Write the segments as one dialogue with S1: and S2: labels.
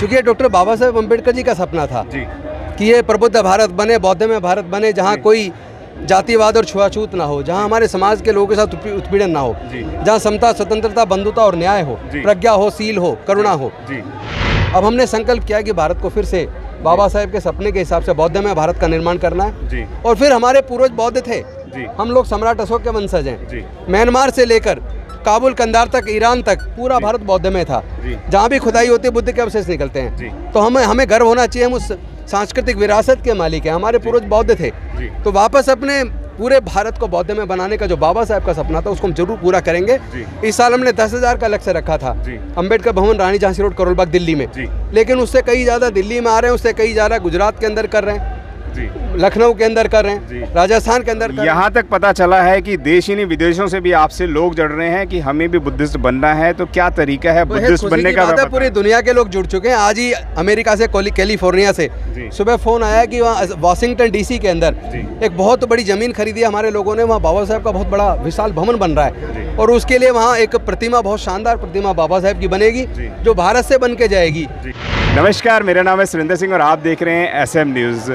S1: क्योंकि ये डॉक्टर बाबा साहेब अम्बेडकर जी का सपना था
S2: जी
S1: कि ये प्रबुद्ध भारत बने, बौद्धमय भारत बने, जहाँ कोई जातिवाद और छुआछूत ना हो, जहाँ हमारे समाज के लोगों के साथ उत्पीड़न ना हो, जहाँ समता, स्वतंत्रता, बंधुता और न्याय हो, प्रज्ञा हो, सील हो, करुणा हो। अब हमने संकल्प किया कि भारत को फिर से बाबा साहेब के सपने के हिसाब से बौद्धमय भारत का निर्माण करना है। और फिर हमारे पूर्वज बौद्ध थे, हम लोग सम्राट अशोक के वंशज हैं। म्यांमार से लेकर काबुल, कंधार तक, ईरान तक पूरा भारत बौद्धमय था। जहाँ भी खुदाई होती है बुद्ध के अवशेष निकलते हैं। तो हमें गर्व होना चाहिए, हम उस सांस्कृतिक विरासत के मालिक हैं। हमारे पूर्वज बौद्ध थे, तो वापस अपने पूरे भारत को बौद्ध में बनाने का जो बाबा साहब का सपना था उसको हम जरूर पूरा करेंगे। इस साल हमने 10,000 का लक्ष्य रखा था अंबेडकर भवन, रानी झांसी रोड, करोल बाग, दिल्ली में। लेकिन उससे कई ज़्यादा दिल्ली में आ रहे हैं, उससे कई ज़्यादा गुजरात के अंदर कर रहे हैं, लखनऊ के अंदर कर रहे हैं, राजस्थान के अंदर कर।
S2: यहाँ तक पता चला है कि देश ही नहीं विदेशों से भी आपसे लोग जुड़ रहे हैं कि हमें भी बुद्धिस्ट बनना है, तो क्या तरीका है बुद्धिस्ट बनने का?
S1: पूरी दुनिया के लोग जुड़ चुके हैं। आज ही अमेरिका से, कैलिफोर्निया से सुबह फोन आया कि वहाँ वाशिंगटन DC के अंदर एक बहुत बड़ी जमीन खरीदी है हमारे लोगों ने, वहाँ बाबा साहब का बहुत बड़ा विशाल भवन बन रहा है और उसके लिए वहाँ एक प्रतिमा, बहुत शानदार प्रतिमा बाबा साहब की बनेगी जो भारत से बन के जाएगी।
S2: नमस्कार, मेरा नाम है सुरेंद्र सिंह और आप देख रहे हैं SM न्यूज़।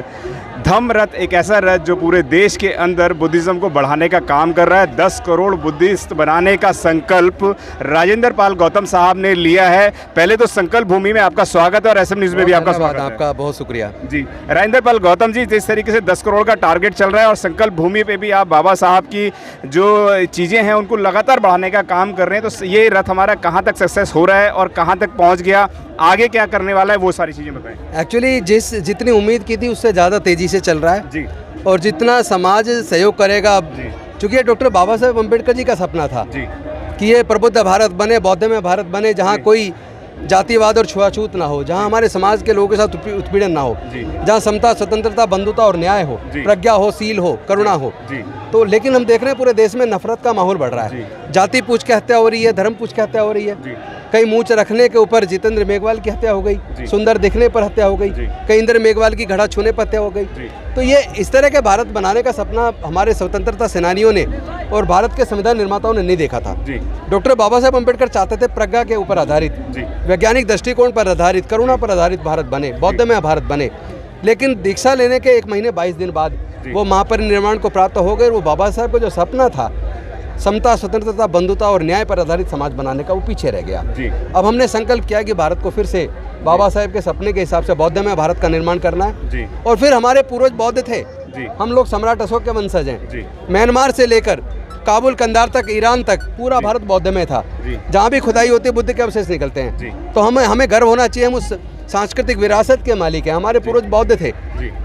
S2: धम्म रथ एक ऐसा रथ जो पूरे देश के अंदर बुद्धिज़्म को बढ़ाने का काम कर रहा है। 10 करोड़ बुद्धिस्ट बनाने का संकल्प राजेंद्र पाल गौतम साहब ने लिया है। पहले तो संकल्प भूमि में आपका स्वागत है और SM न्यूज़ में भी आपका स्वागत है।
S1: आपका बहुत शुक्रिया
S2: जी। राजेंद्र पाल गौतम जी, जिस तरीके से 10 करोड़ का टारगेट चल रहा है और संकल्प भूमि पे भी आप बाबा साहब की जो चीज़ें हैं उनको लगातार बढ़ाने का काम कर रहे हैं, तो ये रथ हमारा कहाँ तक सक्सेस हो रहा है और कहाँ तक पहुँच गया, आगे क्या करने वाला है, वो सारी चीज़ें बताएं।
S1: एक्चुअली जितनी उम्मीद की थी उससे ज़्यादा तेज़ी से चल रहा है
S2: जी।
S1: और जितना समाज सहयोग करेगा, क्योंकि ये डॉक्टर बाबा साहेब अम्बेडकर जी का सपना था कि ये प्रबुद्ध भारत बने, बौद्धमय भारत बने, जहाँ कोई जातिवाद और छुआछूत ना हो, जहाँ हमारे समाज के लोगों के साथ उत्पीड़न ना हो, जहाँ समता, स्वतंत्रता, बंधुता और न्याय हो, प्रज्ञा हो, सील हो, करुणा हो। तो लेकिन हम देख रहे हैं पूरे देश में नफरत का माहौल बढ़ रहा है। जाति पूछ के हत्या हो रही है, धर्म पूछ के हत्या हो रही है। कहीं मूंछ रखने के ऊपर जितेंद्र मेघवाल की हत्या हो गई, सुंदर दिखने पर हत्या हो गई, कहीं इंद्र मेघवाल की घड़ा छूने पर हत्या हो गई। तो ये इस तरह के भारत बनाने का सपना हमारे स्वतंत्रता सेनानियों ने और भारत के संविधान निर्माताओं ने नहीं देखा था। डॉक्टर बाबा साहब अम्बेडकर चाहते थे प्रज्ञा के ऊपर आधारित, वैज्ञानिक दृष्टिकोण पर आधारित, करुणा पर आधारित भारत बने, बौद्धमय भारत बने। लेकिन दीक्षा लेने के 1 महीने 22 दिन बाद वो महापरिनिर्वाण को प्राप्त हो गए। वो बाबा साहब का जो सपना था समता, स्वतंत्रता, बंधुता और न्याय पर आधारित समाज बनाने का, वो पीछे रह गया। अब हमने संकल्प किया कि भारत को फिर से बाबा साहेब के सपने के हिसाब से बौद्धमय भारत का निर्माण करना है। और फिर हमारे पूर्वज बौद्ध थे, हम लोग सम्राट अशोक के वंशज हैं। म्यांमार से लेकर काबुल, कंधार तक, ईरान तक पूरा भारत बौद्धमय था। जहाँ भी खुदाई होती है बुद्ध के अवशेष निकलते हैं। तो हमें गर्व होना चाहिए, हम उस सांस्कृतिक विरासत के मालिक हैं। हमारे पूर्वज बौद्ध थे,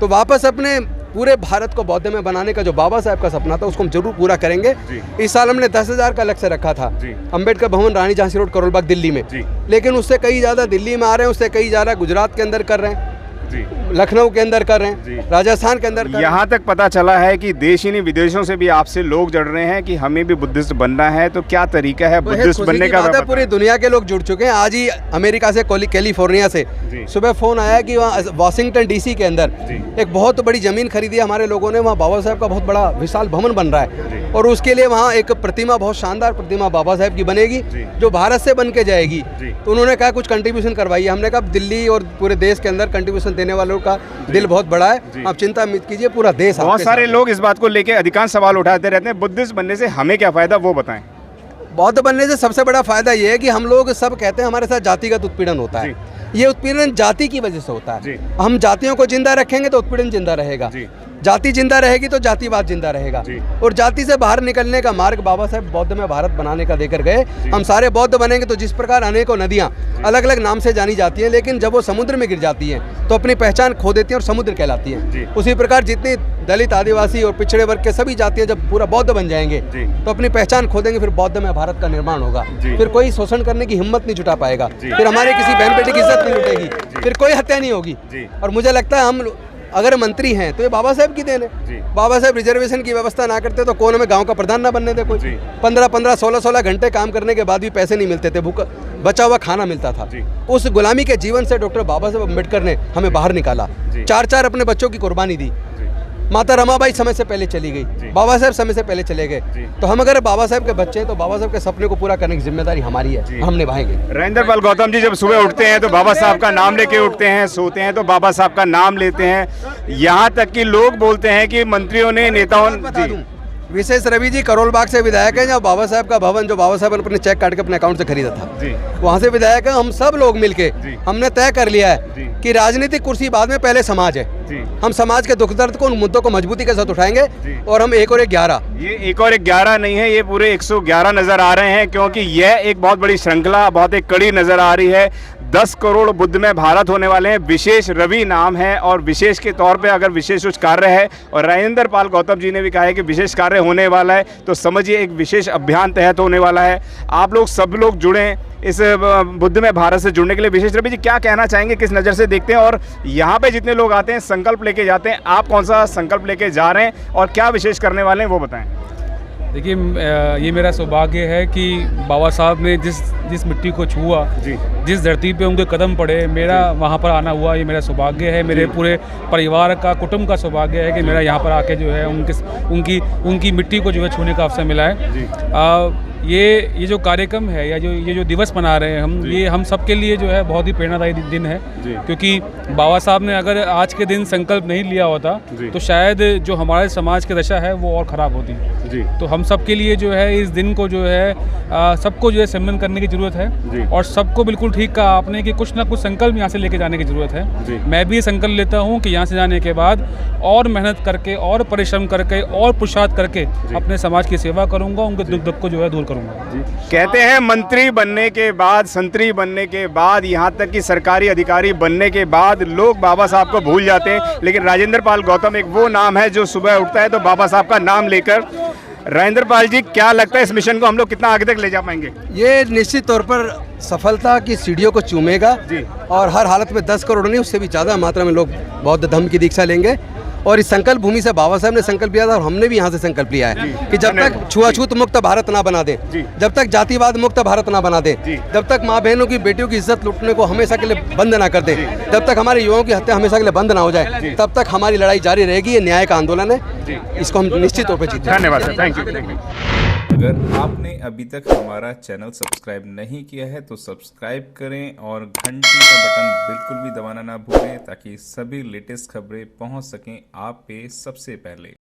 S1: तो वापस अपने पूरे भारत को बौद्ध में बनाने का जो बाबा साहब का सपना था उसको हम जरूर पूरा करेंगे। इस साल हमने 10,000 का लक्ष्य रखा था अंबेडकर भवन, रानी झांसी रोड, करोल बाग, दिल्ली में। लेकिन उससे कई ज़्यादा दिल्ली में आ रहे हैं, उससे कई ज़्यादा गुजरात के अंदर कर रहे हैं, लखनऊ के अंदर कर रहे हैं, राजस्थान के अंदर।
S2: यहाँ तक पता चला है कि देश ही नहीं विदेशों से भी आपसे लोग जुड़ रहे हैं कि हमें भी बुद्धिस्ट बनना है, तो क्या तरीका है बुद्धिस्ट बनने का?
S1: पूरी दुनिया के लोग जुड़ चुके हैं। आज ही अमेरिका से, कैलिफोर्निया से सुबह फोन आया कि वहाँ वाशिंगटन DC के अंदर एक बहुत बड़ी जमीन खरीदी है हमारे लोगों ने, वहाँ बाबा साहब का बहुत बड़ा विशाल भवन बन रहा है और उसके लिए वहाँ एक प्रतिमा, बहुत शानदार प्रतिमा बाबा साहब की बनेगी जो भारत से बन के जाएगी। तो उन्होंने कहा कुछ कंट्रीब्यूशन करवाइए। हमने कहा दिल्ली और पूरे देश के अंदर कंट्रीब्यूशन देने वालों का दिल बहुत बड़ा है, आप चिंता मत कीजिए, पूरा देश।
S2: बहुत सारे लोग इस बात को लेकर अधिकांश सवाल उठाते रहते हैं, बुद्धिस्ट बनने से हमें क्या फायदा, वो बताएं।
S1: बौद्ध बनने से सबसे बड़ा फायदा ये है कि हम लोग सब कहते हैं हमारे साथ जातिगत उत्पीड़न होता है। ये उत्पीड़न जाति की वजह से होता है। हम जातियों को जिंदा रखेंगे तो उत्पीड़न जिंदा रहेगा, जाति जिंदा रहेगी तो जातिवाद जिंदा रहेगा। और जाति से बाहर निकलने का मार्ग बाबा साहब बौद्ध में भारत बनाने का देकर गए। हम सारे बौद्ध बनेंगे तो जिस प्रकार अनेकों नदियाँ अलग अलग नाम से जानी जाती हैं, लेकिन जब वो समुद्र में गिर जाती हैं तो अपनी पहचान खो देती हैं और समुद्र कहलाती हैं। उसी प्रकार जितनी दलित, आदिवासी और पिछड़े वर्ग के सभी जातियाँ जब पूरा बौद्ध बन जाएंगे तो अपनी पहचान खो देंगे, फिर बौद्ध में भारत का निर्माण होगा। फिर कोई शोषण करने की हिम्मत नहीं जुटा पाएगा, फिर हमारे किसी बहन बेटी की इज्जत नहीं लुटेगी, फिर कोई हत्या नहीं होगी। और मुझे लगता है हम अगर मंत्री हैं तो ये बाबा साहब की देन है। बाबा साहब रिजर्वेशन की व्यवस्था ना करते तो कौन हमें गांव का प्रधान ना बनने दे। कोई 15-15, 16-16 घंटे काम करने के बाद भी पैसे नहीं मिलते थे, भूख बचा हुआ खाना मिलता था। उस गुलामी के जीवन से डॉक्टर बाबा साहब अम्बेडकर ने हमें बाहर निकाला, 4-4 अपने बच्चों की कुर्बानी दी। माता रमाबाई समय से पहले चली गई, बाबा साहब समय से पहले चले गए। तो हम अगर बाबा साहब के बच्चे हैं तो बाबा साहब के सपने को पूरा करने की जिम्मेदारी हमारी है, हम निभाएंगे।
S2: राजेंद्र पाल गौतम जी जब सुबह उठते हैं तो बाबा साहब का नाम लेके उठते हैं, सोते हैं तो बाबा साहब का नाम लेते हैं। यहाँ तक कि लोग बोलते हैं कि मंत्रियों ने, नेताओं ने,
S1: विशेष रवि जी करोल बाग से विधायक हैं, जहाँ बाबा साहब का भवन जो बाबा साहब ने अपने चेक काट के अपने अकाउंट से खरीदा था, वहाँ से विधायक हैं। हम सब लोग मिलके हमने तय कर लिया है कि राजनीतिक कुर्सी बाद में, पहले समाज है। हम समाज के दुख दर्द को, उन मुद्दों को मजबूती के साथ उठाएंगे और हम 1 और 11,
S2: ये 1 और 11 नहीं है, ये पूरे 111 नजर आ रहे हैं, क्योंकि यह एक बहुत बड़ी श्रृंखला, बहुत एक कड़ी नजर आ रही है। 10 करोड़ बुद्ध में भारत होने वाले हैं। विशेष रवि नाम है और विशेष के तौर पे अगर विशेष कुछ कार्य है, और राजेंद्र पाल गौतम जी ने भी कहा है कि विशेष कार्य होने वाला है, तो समझिए एक विशेष अभियान तहत होने वाला है। आप लोग सब लोग जुड़ें इस बुद्ध में भारत से जुड़ने के लिए। विशेष रवि जी क्या कहना चाहेंगे, किस नज़र से देखते हैं, और यहाँ पे जितने लोग आते हैं संकल्प लेके जाते हैं, आप कौन सा संकल्प लेके जा रहे हैं और क्या विशेष करने वाले हैं वो बताएं।
S3: देखिए, ये मेरा सौभाग्य है कि बाबा साहब ने जिस मिट्टी को छुआ, जिस धरती पे उनके कदम पड़े, मेरा वहाँ पर आना हुआ, ये मेरा सौभाग्य है। मेरे पूरे परिवार का, कुटुंब का सौभाग्य है कि मेरा यहाँ पर आके जो है उनकी मिट्टी को जो है छूने का अवसर मिला है। ये जो कार्यक्रम है या ये जो दिवस मना रहे हैं हम, ये हम सब के लिए जो है बहुत ही प्रेरणादायी दिन है, क्योंकि बाबा साहब ने अगर आज के दिन संकल्प नहीं लिया होता तो शायद जो हमारे समाज की दशा है वो और ख़राब होती। तो हम सब के लिए जो है इस दिन को जो है सबको जो है सम्मान करने की ज़रूरत है, और सबको बिल्कुल ठीक कहा आपने कि कुछ ना कुछ संकल्प यहाँ से लेके जाने की ज़रूरत है। मैं भी ये संकल्प लेता हूँ कि यहाँ से जाने के बाद और मेहनत करके और परिश्रम करके और पुरुषार्थ करके अपने समाज की सेवा करूँगा, उनके दुख दुख को जो है दूर करूँगा।
S2: कहते हैं मंत्री बनने के बाद, संतरी बनने के बाद, यहाँ तक कि सरकारी अधिकारी बनने के बाद लोग बाबा साहब को भूल जाते हैं, लेकिन राजेंद्र पाल गौतम एक वो नाम है जो सुबह उठता है तो बाबा साहब का नाम लेकर। राजेंद्र पाल जी क्या लगता है इस मिशन को हम लोग कितना आगे तक ले जा पाएंगे?
S1: ये निश्चित तौर पर सफलता की सीढ़ियों को चूमेगा और हर हालत में 10 करोड़ नहीं, उससे भी ज़्यादा मात्रा में लोग बौद्ध धम्म की दीक्षा लेंगे। और इस संकल्प भूमि से बाबा साहब ने संकल्प लिया था और हमने भी यहाँ से संकल्प लिया है कि जब तक छुआछूत मुक्त भारत ना बना दें, जब तक जातिवाद मुक्त भारत ना बना दें, जब तक माँ बहनों की, बेटियों की इज्जत लूटने को हमेशा के लिए बंद ना कर दें, जब तक हमारे युवाओं की हत्या हमेशा के लिए बंद ना हो जाए, तब तक हमारी लड़ाई जारी रहेगी। ये न्याय का आंदोलन है, इसको हम निश्चित तौर पर जीतेंगे।
S2: धन्यवाद सर, थैंक यू।
S4: अगर आपने अभी तक हमारा चैनल सब्सक्राइब नहीं किया है तो सब्सक्राइब करें और घंटी का बटन बिल्कुल भी दबाना ना भूलें, ताकि सभी लेटेस्ट खबरें पहुंच सकें आप पे सबसे पहले।